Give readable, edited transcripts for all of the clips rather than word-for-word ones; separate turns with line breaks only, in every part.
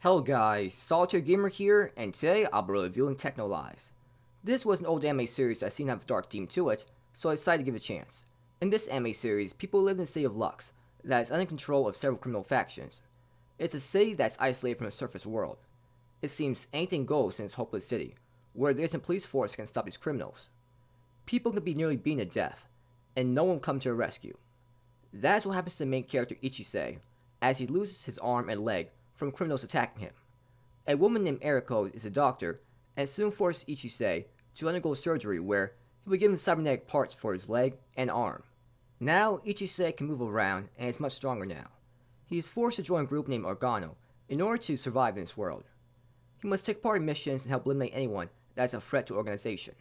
Hello guys, Solitaire Gamer here, and today I'll be reviewing Techno Lies. This was an old anime series that seemed to have a dark theme to it, so I decided to give it a chance. In this anime series, people live in the city of Lux, that is under control of several criminal factions. It's a city that's isolated from the surface world. It seems anything goes in this hopeless city, where there isn't a police force that can stop these criminals. People can be nearly beaten to death, and no one will come to their rescue. That's what happens to the main character Ichisei, as he loses his arm and leg from criminals attacking him. A woman named Eriko is a doctor and soon forces Ichisei to undergo surgery where he will give him cybernetic parts for his leg and arm. Now, Ichisei can move around and is much stronger now. He is forced to join a group named Organo in order to survive in this world. He must take part in missions and help eliminate anyone that is a threat to the organization.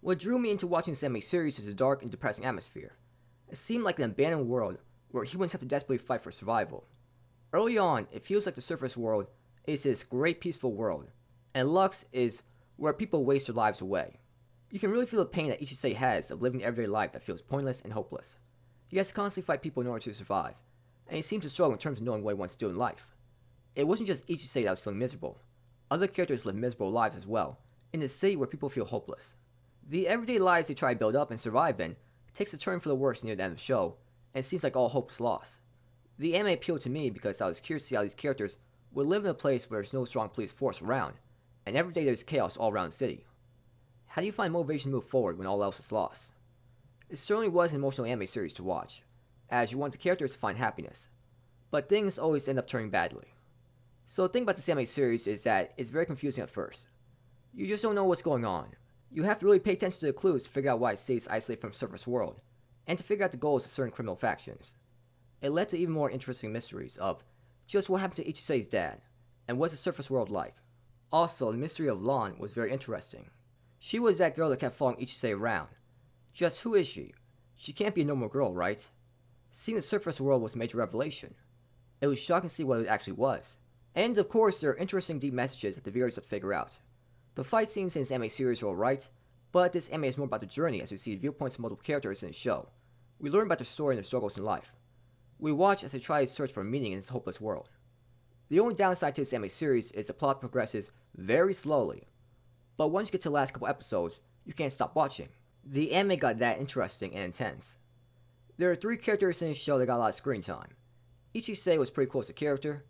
What drew me into watching this anime series is the dark and depressing atmosphere. It seemed like an abandoned world where humans have to desperately fight for survival. Early on, it feels like the surface world is this great peaceful world, and Lux is where people waste their lives away. You can really feel the pain that Ichisei has of living an everyday life that feels pointless and hopeless. He has to constantly fight people in order to survive, and he seems to struggle in terms of knowing what he wants to do in life. It wasn't just Ichisei that was feeling miserable. Other characters live miserable lives as well, in a city where people feel hopeless. The everyday lives they try to build up and survive in takes a turn for the worse near the end of the show, and it seems like all hope is lost. The anime appealed to me because I was curious to see how these characters would live in a place where there's no strong police force around, and every day there's chaos all around the city. How do you find motivation to move forward when all else is lost? It certainly was an emotional anime series to watch, as you want the characters to find happiness, but things always end up turning badly. So the thing about this anime series is that it's very confusing at first. You just don't know what's going on. You have to really pay attention to the clues to figure out why it stays isolated from the surface world, and to figure out the goals of certain criminal factions. It led to even more interesting mysteries of just what happened to Ichisei's dad, and what's the surface world like. Also, the mystery of Lan was very interesting. She was that girl that kept following Ichisei around. Just who is she? She can't be a normal girl, right? Seeing the surface world was a major revelation. It was shocking to see what it actually was. And of course, there are interesting deep messages that the viewers have to figure out. The fight scenes in this anime series are alright, but this anime is more about the journey as we see the viewpoints of multiple characters in the show. We learn about their story and their struggles in life. We watch as they try to search for meaning in this hopeless world. The only downside to this anime series is the plot progresses very slowly, but once you get to the last couple episodes, you can't stop watching. The anime got that interesting and intense. There are 3 characters in this show that got a lot of screen time. Ichisei was pretty cool as a character.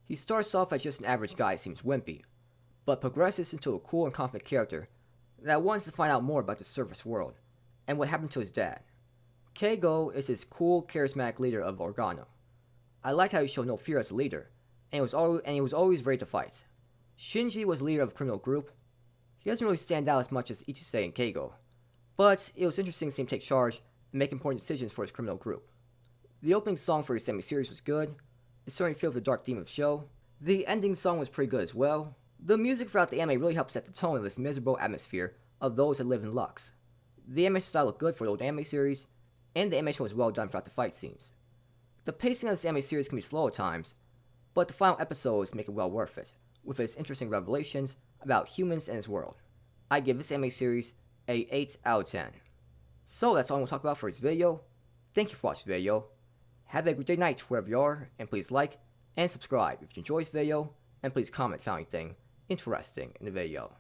He starts off as just an average guy, seems wimpy, but progresses into a cool and confident character that wants to find out more about the surface world, and what happened to his dad. Keigo is his cool, charismatic leader of Organo. I like how he showed no fear as a leader, and he was always ready to fight. Shinji was the leader of a criminal group. He doesn't really stand out as much as Ichisei and Keigo, but it was interesting to see him take charge and make important decisions for his criminal group. The opening song for his semi-series was good. It certainly filled the dark theme of the show. The ending song was pretty good as well. The music throughout the anime really helps set the tone of this miserable atmosphere of those that live in Lux. The animation style looked good for the old anime series, and the animation was well done throughout the fight scenes. The pacing of this anime series can be slow at times, but the final episodes make it well worth it, with its interesting revelations about humans and his world. I give this anime series a 8 out of 10. So that's all I'm going to talk about for this video. Thank you for watching the video. Have a good night wherever you are, and please like and subscribe if you enjoyed this video, and please comment if you found anything interesting in the video.